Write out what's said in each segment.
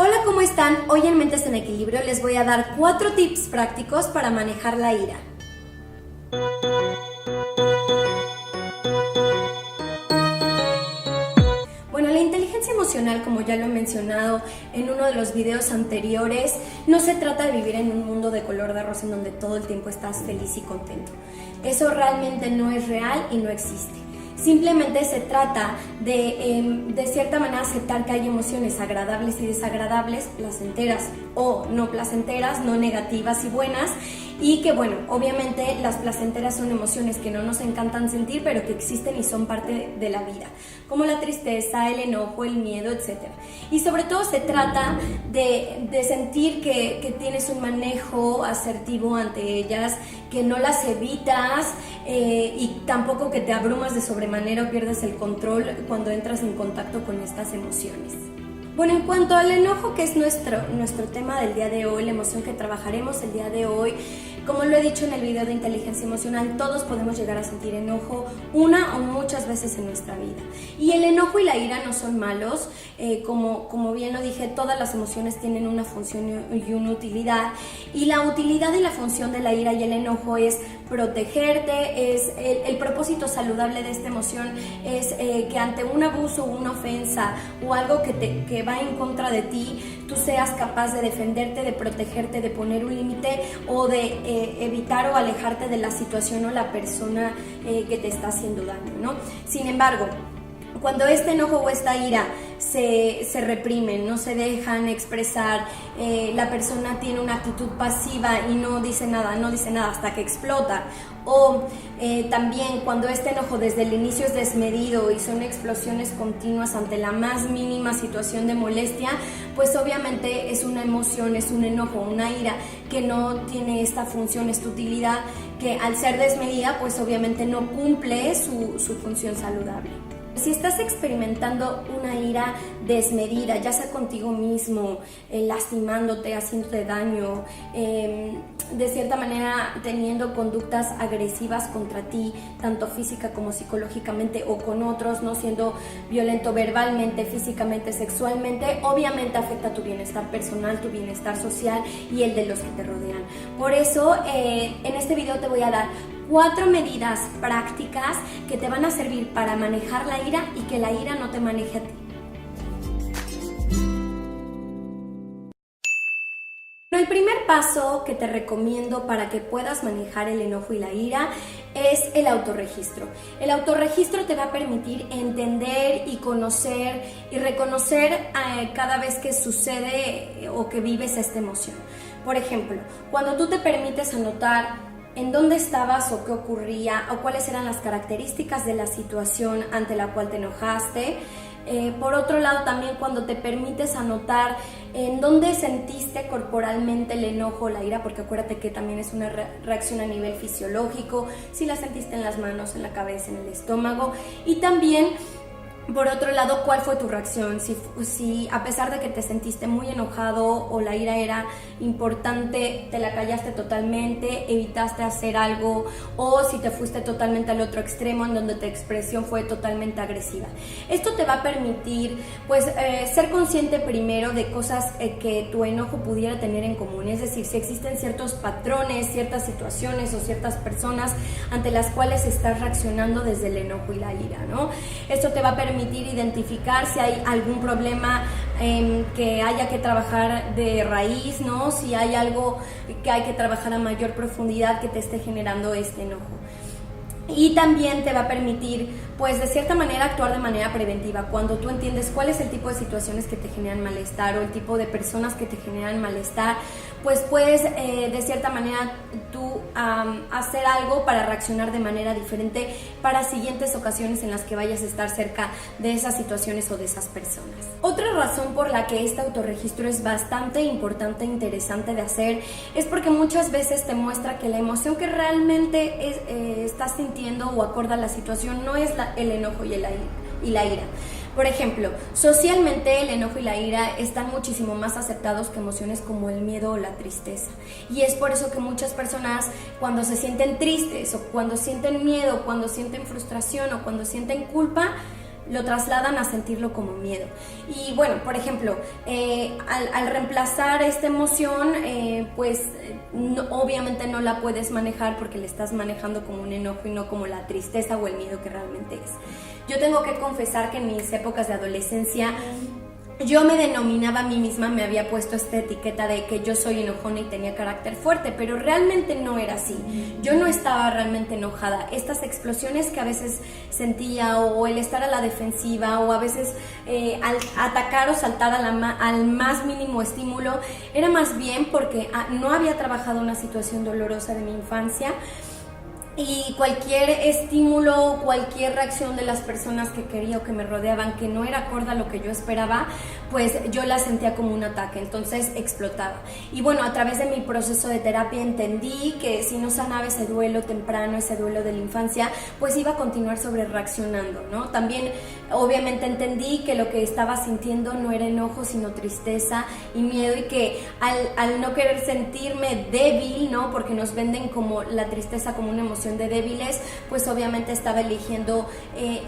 Hola, ¿cómo están? Hoy en Mentes en Equilibrio les voy a dar 4 tips prácticos para manejar la ira. Bueno, la inteligencia emocional, como ya lo he mencionado en uno de los videos anteriores, no se trata de vivir en un mundo de color de rosa en donde todo el tiempo estás feliz y contento. Eso realmente no es real y no existe. Simplemente se trata de cierta manera aceptar que hay emociones agradables y desagradables, placenteras o no placenteras, no negativas y buenas, y que bueno, obviamente las placenteras son emociones que no nos encantan sentir, pero que existen y son parte de la vida, como la tristeza, el enojo, el miedo, etc. Y sobre todo se trata de sentir que tienes un manejo asertivo ante ellas, que no las evitas y tampoco que te abrumas de sobremanera o pierdes el control cuando entras en contacto con estas emociones. Bueno, en cuanto al enojo, que es nuestro tema del día de hoy, la emoción que trabajaremos el día de hoy, como lo he dicho en el video de inteligencia emocional, todos podemos llegar a sentir enojo una o muchas veces en nuestra vida. Y el enojo y la ira no son malos, como bien lo dije, todas las emociones tienen una función y una utilidad. Y la utilidad y la función de la ira y el enojo es protegerte, es el propósito saludable de esta emoción es que ante un abuso o una ofensa o algo que va en contra de ti, tú seas capaz de defenderte, de protegerte, de poner un límite o de evitar o alejarte de la situación o la persona que te está haciendo daño, ¿no? Sin embargo, cuando este enojo o esta ira se reprimen, no se dejan expresar, la persona tiene una actitud pasiva y no dice nada hasta que explota, o también cuando este enojo desde el inicio es desmedido y son explosiones continuas ante la más mínima situación de molestia, pues obviamente es una emoción, es un enojo, una ira que no tiene esta función, esta utilidad, que al ser desmedida pues obviamente no cumple su función saludable. Si estás experimentando una ira desmedida, ya sea contigo mismo, lastimándote, haciéndote daño, de cierta manera teniendo conductas agresivas contra ti, tanto física como psicológicamente o con otros, no siendo violento verbalmente, físicamente, sexualmente, obviamente afecta tu bienestar personal, tu bienestar social y el de los que te rodean. Por eso, en este video te voy a dar 4 medidas prácticas que te van a servir para manejar la ira y que la ira no te maneje a ti. El primer paso que te recomiendo para que puedas manejar el enojo y la ira es el autorregistro. El autorregistro te va a permitir entender y conocer y reconocer cada vez que sucede o que vives esta emoción. Por ejemplo, cuando tú te permites anotar en dónde estabas o qué ocurría o cuáles eran las características de la situación ante la cual te enojaste. Por otro lado, también cuando te permites anotar en dónde sentiste corporalmente el enojo o la ira, porque acuérdate que también es una reacción a nivel fisiológico, si la sentiste en las manos, en la cabeza, en el estómago, y también por otro lado, ¿cuál fue tu reacción? Si a pesar de que te sentiste muy enojado o la ira era importante, te la callaste totalmente, evitaste hacer algo, o si te fuiste totalmente al otro extremo en donde tu expresión fue totalmente agresiva. Esto te va a permitir pues ser consciente primero de cosas que tu enojo pudiera tener en común, es decir, si existen ciertos patrones, ciertas situaciones o ciertas personas ante las cuales estás reaccionando desde el enojo y la ira, ¿no? Esto te va a permitir identificar si hay algún problema que haya que trabajar de raíz, ¿no? Si hay algo que hay que trabajar a mayor profundidad que te esté generando este enojo. Y también te va a permitir, pues de cierta manera, actuar de manera preventiva. Cuando tú entiendes cuál es el tipo de situaciones que te generan malestar o el tipo de personas que te generan malestar, pues puedes de cierta manera tú hacer algo para reaccionar de manera diferente para siguientes ocasiones en las que vayas a estar cerca de esas situaciones o de esas personas. Otra razón por la que este autorregistro es bastante importante e interesante de hacer es porque muchas veces te muestra que la emoción que realmente estás sintiendo o acorda a la situación no es el enojo y la ira. Por ejemplo, socialmente el enojo y la ira están muchísimo más aceptados que emociones como el miedo o la tristeza. Y es por eso que muchas personas cuando se sienten tristes o cuando sienten miedo, cuando sienten frustración o cuando sienten culpa, lo trasladan a sentirlo como miedo. Y bueno, por ejemplo, al reemplazar esta emoción, obviamente no la puedes manejar porque le estás manejando como un enojo y no como la tristeza o el miedo que realmente es. Yo tengo que confesar que en mis épocas de adolescencia yo me denominaba a mí misma, me había puesto esta etiqueta de que yo soy enojona y tenía carácter fuerte, pero realmente no era así. Yo no estaba realmente enojada. Estas explosiones que a veces sentía, o el estar a la defensiva, o a veces al atacar o saltar al más mínimo estímulo, era más bien porque no había trabajado una situación dolorosa de mi infancia. Y cualquier estímulo, cualquier reacción de las personas que quería o que me rodeaban que no era acorde a lo que yo esperaba, pues yo la sentía como un ataque, entonces explotaba. Y bueno, a través de mi proceso de terapia entendí que si no sanaba ese duelo temprano, ese duelo de la infancia, pues iba a continuar sobre reaccionando, ¿no? También obviamente entendí que lo que estaba sintiendo no era enojo, sino tristeza y miedo, y que al no querer sentirme débil, ¿no? Porque nos venden como la tristeza como una emoción de débiles, pues obviamente estaba eligiendo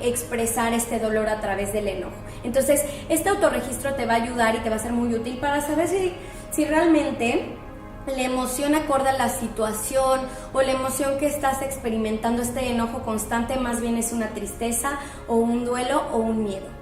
expresar este dolor a través del enojo. Entonces, este autorregistro te va a ayudar y te va a ser muy útil para saber si realmente la emoción acorde a la situación o la emoción que estás experimentando, este enojo constante, más bien es una tristeza o un duelo o un miedo.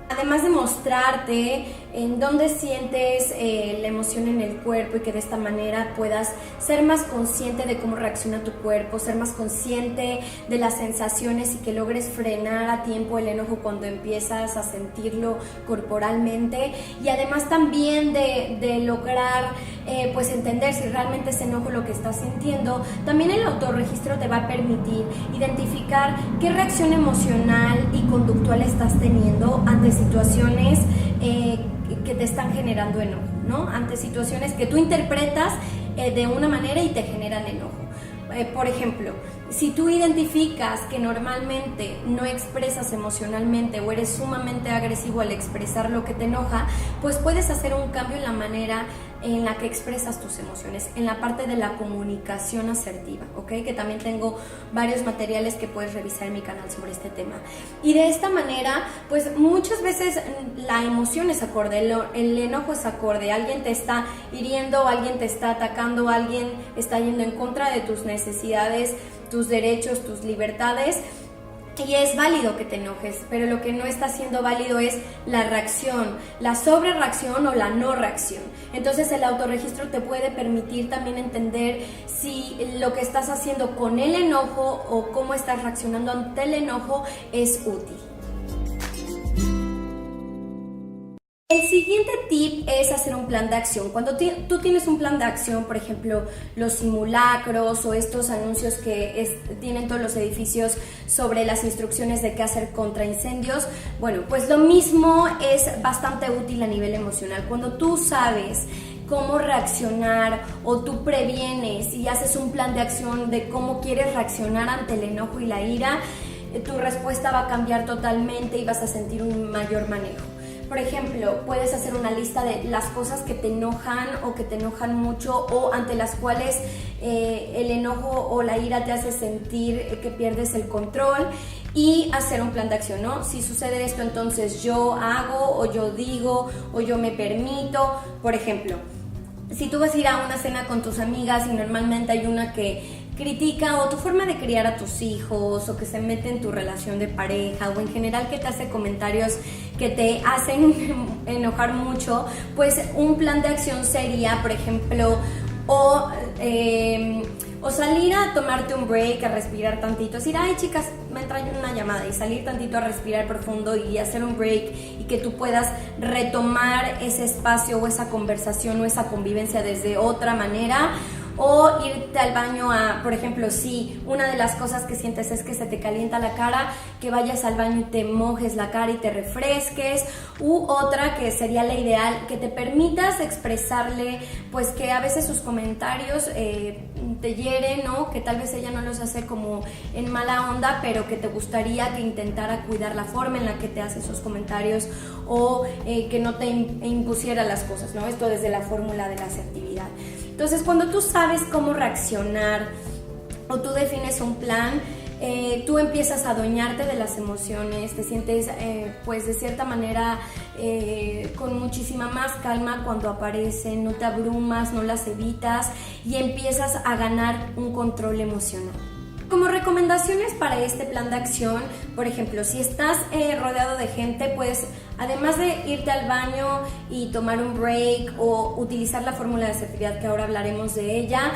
Además de mostrarte en dónde sientes la emoción en el cuerpo, y que de esta manera puedas ser más consciente de cómo reacciona tu cuerpo, ser más consciente de las sensaciones y que logres frenar a tiempo el enojo cuando empiezas a sentirlo corporalmente, y además también de lograr pues entender si realmente es enojo lo que estás sintiendo. También el autorregistro te va a permitir identificar qué reacción emocional y conductual estás teniendo ante situaciones que te están generando enojo, ¿no? Ante situaciones que tú interpretas de una manera y te generan enojo. Por ejemplo, si tú identificas que normalmente no expresas emocionalmente o eres sumamente agresivo al expresar lo que te enoja, pues puedes hacer un cambio en la manera en la que expresas tus emociones, en la parte de la comunicación asertiva, ¿ok? Que también tengo varios materiales que puedes revisar en mi canal sobre este tema. Y de esta manera, pues muchas veces la emoción es acorde, el enojo es acorde, alguien te está hiriendo, alguien te está atacando, alguien está yendo en contra de tus necesidades, tus derechos, tus libertades. Y es válido que te enojes, pero lo que no está siendo válido es la reacción, la sobrereacción o la no reacción. Entonces el autorregistro te puede permitir también entender si lo que estás haciendo con el enojo o cómo estás reaccionando ante el enojo es útil. El siguiente tip es hacer un plan de acción. Cuando tú tienes un plan de acción, por ejemplo, los simulacros o estos anuncios que tienen todos los edificios sobre las instrucciones de qué hacer contra incendios, bueno, pues lo mismo es bastante útil a nivel emocional. Cuando tú sabes cómo reaccionar o tú previenes y haces un plan de acción de cómo quieres reaccionar ante el enojo y la ira, tu respuesta va a cambiar totalmente y vas a sentir un mayor manejo. Por ejemplo, puedes hacer una lista de las cosas que te enojan o que te enojan mucho o ante las cuales el enojo o la ira te hace sentir que pierdes el control, y hacer un plan de acción, ¿no? Si sucede esto, entonces yo hago o yo digo o yo me permito. Por ejemplo, si tú vas a ir a una cena con tus amigas y normalmente hay una que critica o tu forma de criar a tus hijos o que se mete en tu relación de pareja o en general que te hace comentarios que te hacen enojar mucho, pues un plan de acción sería, por ejemplo, o salir a tomarte un break, a respirar tantito, decir, ay chicas, me entra una llamada, y salir tantito a respirar profundo y hacer un break, y que tú puedas retomar ese espacio o esa conversación o esa convivencia desde otra manera. O irte al baño por ejemplo, si una de las cosas que sientes es que se te calienta la cara, que vayas al baño y te mojes la cara y te refresques. U otra que sería la ideal, que te permitas expresarle, pues que a veces sus comentarios te hieren, ¿no? Que tal vez ella no los hace como en mala onda, pero que te gustaría que intentara cuidar la forma en la que te hace esos comentarios, o que no te impusiera las cosas, ¿no? Esto desde la fórmula de la asertividad. Entonces, cuando tú sabes cómo reaccionar o tú defines un plan, tú empiezas a adueñarte de las emociones, te sientes pues de cierta manera con muchísima más calma cuando aparecen, no te abrumas, no las evitas y empiezas a ganar un control emocional. Como recomendaciones para este plan de acción, por ejemplo, si estás rodeado de gente, pues además de irte al baño y tomar un break o utilizar la fórmula de asertividad que ahora hablaremos de ella,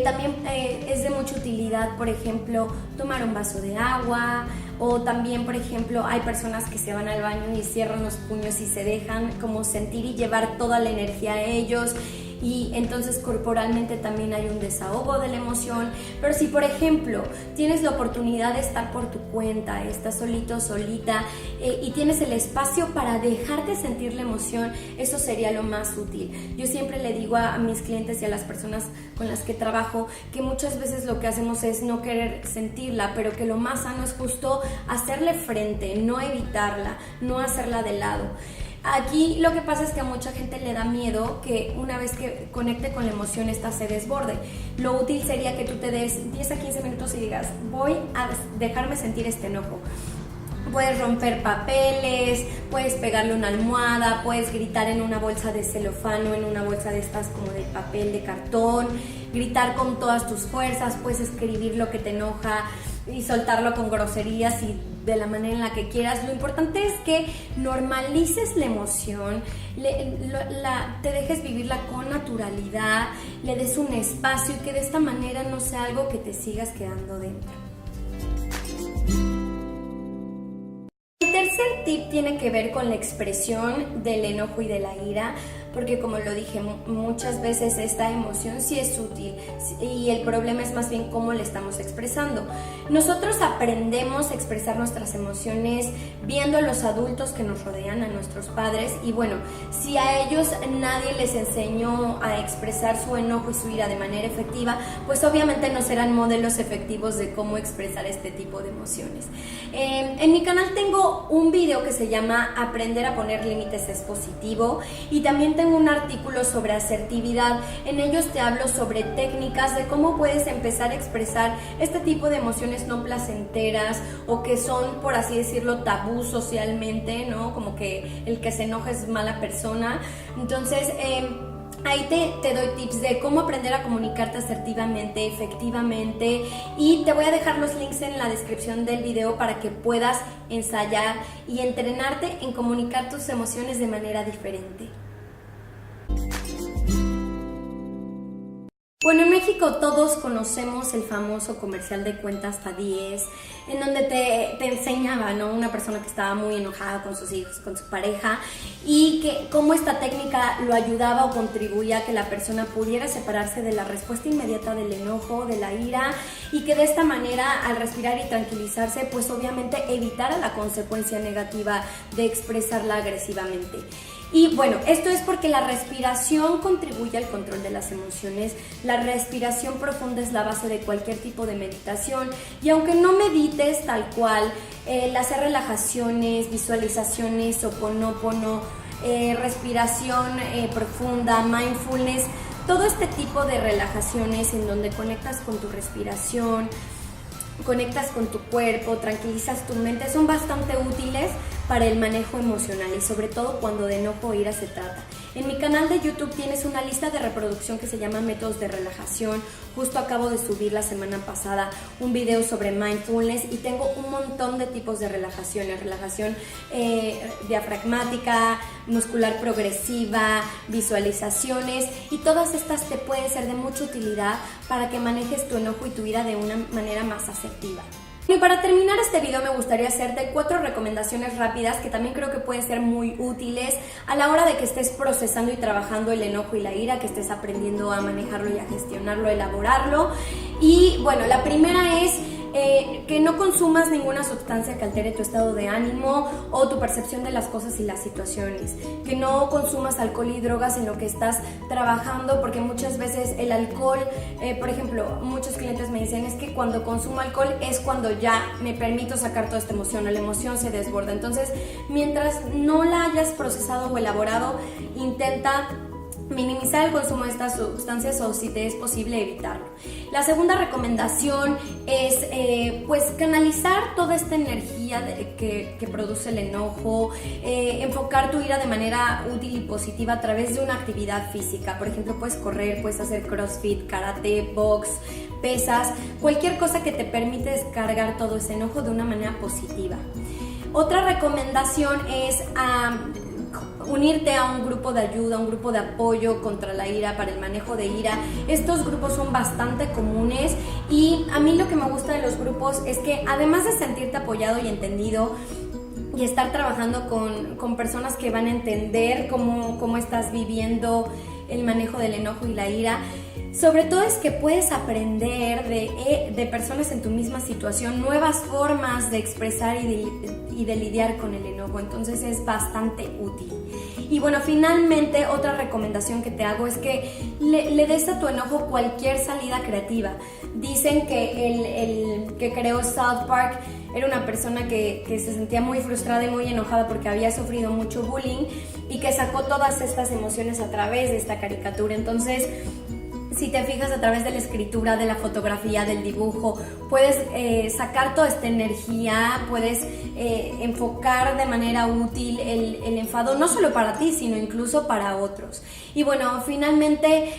también es de mucha utilidad, por ejemplo, tomar un vaso de agua, o también, por ejemplo, hay personas que se van al baño y cierran los puños y se dejan como sentir y llevar toda la energía a ellos, y entonces corporalmente también hay un desahogo de la emoción. Pero si por ejemplo tienes la oportunidad de estar por tu cuenta, estás solito, solita, y tienes el espacio para dejarte sentir la emoción, eso sería lo más útil. Yo siempre le digo a mis clientes y a las personas con las que trabajo que muchas veces lo que hacemos es no querer sentirla, pero que lo más sano es justo hacerle frente, no evitarla, no hacerla de lado. Aquí lo que pasa es que a mucha gente le da miedo que una vez que conecte con la emoción esta se desborde. Lo útil sería que tú te des 10 a 15 minutos y digas, voy a dejarme sentir este enojo. Puedes romper papeles, puedes pegarle una almohada, puedes gritar en una bolsa de celofán o en una bolsa de estas como de papel, de cartón, gritar con todas tus fuerzas, puedes escribir lo que te enoja y soltarlo con groserías y de la manera en la que quieras. Lo importante es que normalices la emoción, te dejes vivirla con naturalidad, le des un espacio y que de esta manera no sea algo que te sigas quedando dentro. El tercer tip tiene que ver con la expresión del enojo y de la ira, porque como lo dije muchas veces, esta emoción sí es útil y el problema es más bien cómo le estamos expresando. Nosotros aprendemos a expresar nuestras emociones viendo a los adultos que nos rodean, a nuestros padres, y bueno, si a ellos nadie les enseñó a expresar su enojo y su ira de manera efectiva, pues obviamente no serán modelos efectivos de cómo expresar este tipo de emociones. En mi canal tengo un video que se llama Aprender a poner límites es positivo, y también tengo un artículo sobre asertividad. En ellos te hablo sobre técnicas de cómo puedes empezar a expresar este tipo de emociones no placenteras o que son, por así decirlo, tabú socialmente, ¿no? Como que el que se enoja es mala persona. Entonces, ahí te doy tips de cómo aprender a comunicarte asertivamente, efectivamente, y te voy a dejar los links en la descripción del video para que puedas ensayar y entrenarte en comunicar tus emociones de manera diferente. Bueno, en México todos conocemos el famoso comercial de cuenta hasta 10, en donde te enseñaba, ¿no?, una persona que estaba muy enojada con sus hijos, con su pareja, y que cómo esta técnica lo ayudaba o contribuía a que la persona pudiera separarse de la respuesta inmediata del enojo, de la ira, y que de esta manera, al respirar y tranquilizarse, pues obviamente evitara la consecuencia negativa de expresarla agresivamente. Y bueno, esto es porque la respiración contribuye al control de las emociones. La respiración profunda es la base de cualquier tipo de meditación, y aunque no medites tal cual, el hacer relajaciones, visualizaciones, Ho'oponopono, respiración profunda, mindfulness, todo este tipo de relajaciones en donde conectas con tu respiración, conectas con tu cuerpo, tranquilizas tu mente, son bastante útiles para el manejo emocional y sobre todo cuando de enojo o ira se trata. En mi canal de YouTube tienes una lista de reproducción que se llama Métodos de Relajación. Justo acabo de subir la semana pasada un video sobre mindfulness y tengo un montón de tipos de relajaciones. Relajación diafragmática, muscular progresiva, visualizaciones, y todas estas te pueden ser de mucha utilidad para que manejes tu enojo y tu ira de una manera más asertiva. Y para terminar este video me gustaría hacerte 4 recomendaciones rápidas que también creo que pueden ser muy útiles a la hora de que estés procesando y trabajando el enojo y la ira, que estés aprendiendo a manejarlo y a gestionarlo, a elaborarlo. Y bueno, la primera es que no consumas ninguna sustancia que altere tu estado de ánimo o tu percepción de las cosas y las situaciones. Que no consumas alcohol y drogas en lo que estás trabajando, porque muchas veces el alcohol, por ejemplo, muchos clientes me dicen, es que cuando consumo alcohol es cuando ya me permito sacar toda esta emoción, la emoción se desborda. Entonces, mientras no la hayas procesado o elaborado, intenta minimizar el consumo de estas sustancias o si te es posible evitarlo. La segunda recomendación es pues canalizar toda esta energía que produce el enojo, enfocar tu ira de manera útil y positiva a través de una actividad física. Por ejemplo, puedes correr, puedes hacer crossfit, karate, box, pesas, cualquier cosa que te permite descargar todo ese enojo de una manera positiva. Otra recomendación es unirte a un grupo de ayuda, un grupo de apoyo contra la ira, para el manejo de ira. Estos grupos son bastante comunes y a mí lo que me gusta de los grupos es que además de sentirte apoyado y entendido y estar trabajando con personas que van a entender cómo estás viviendo el manejo del enojo y la ira, sobre todo es que puedes aprender de personas en tu misma situación nuevas formas de expresar y de lidiar con el enojo. Entonces es bastante útil. Y bueno, finalmente otra recomendación que te hago es que le des a tu enojo cualquier salida creativa. Dicen que el que creó South Park era una persona que se sentía muy frustrada y muy enojada porque había sufrido mucho bullying y que sacó todas estas emociones a través de esta caricatura. Entonces, si te fijas, a través de la escritura, de la fotografía, del dibujo, puedes sacar toda esta energía, puedes enfocar de manera útil el enfado, no solo para ti, sino incluso para otros. Y bueno, finalmente,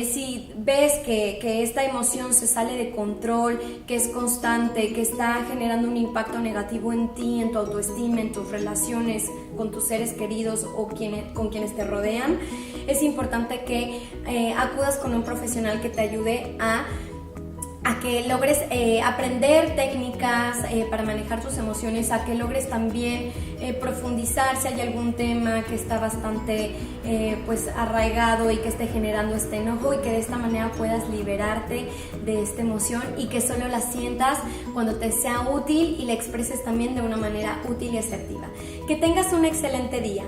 si ves que esta emoción se sale de control, que es constante, que está generando un impacto negativo en ti, en tu autoestima, en tus relaciones con tus seres queridos o con quienes te rodean, es importante que acudas con un profesional que te ayude a que logres aprender técnicas para manejar tus emociones, a que logres también profundizar si hay algún tema que está bastante pues arraigado y que esté generando este enojo, y que de esta manera puedas liberarte de esta emoción y que solo la sientas cuando te sea útil y la expreses también de una manera útil y asertiva. Que tengas un excelente día.